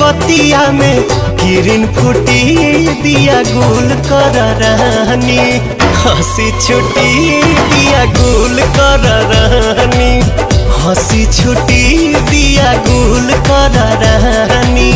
बतिया में किरण फूटी दिया गुल कर रहनी, हंसी छुटी दिया गुल कर रहनी, हंसी छुटी दिया गुल कर रहनी।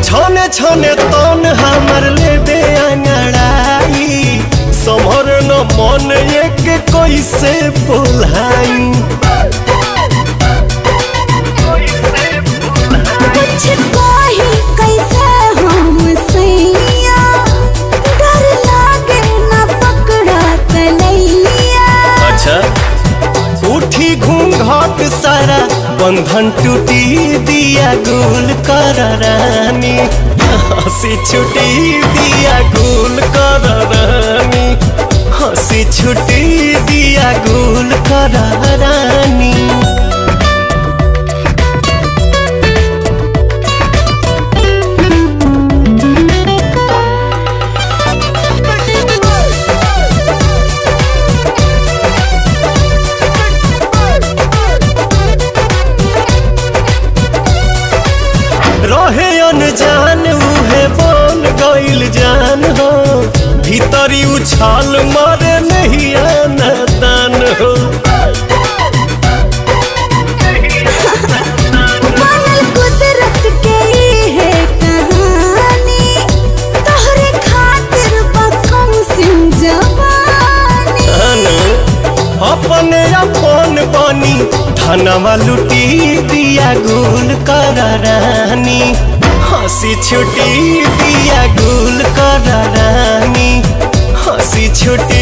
छने छने तन हमर लेबे अंगड़ाई, समर न मन एक कैसे बोलाई। कुछ कही कैसे हम सैया, डर लागे न पकड़ा कलैया। अच्छा उठी घूंघट सारा बंधन टूटी दिया गुल कर रहनी, हंसी छुटी दिया गुल कर रहनी, हंसी छुटी दिया गुल कर रहनी। रहे अनजान उहे बन गइल जान हो, भीतरी उछाल मारे नहीं नादान हो। बनल कुदरत के है कहानी, तोहरे खातिर बकम सिंह जवानी। अपने अपन बनी धनवा लुटी दिया गुल कर रहनी, हंसी छुटी दिया गुल कर रहनी, हंसी छुटी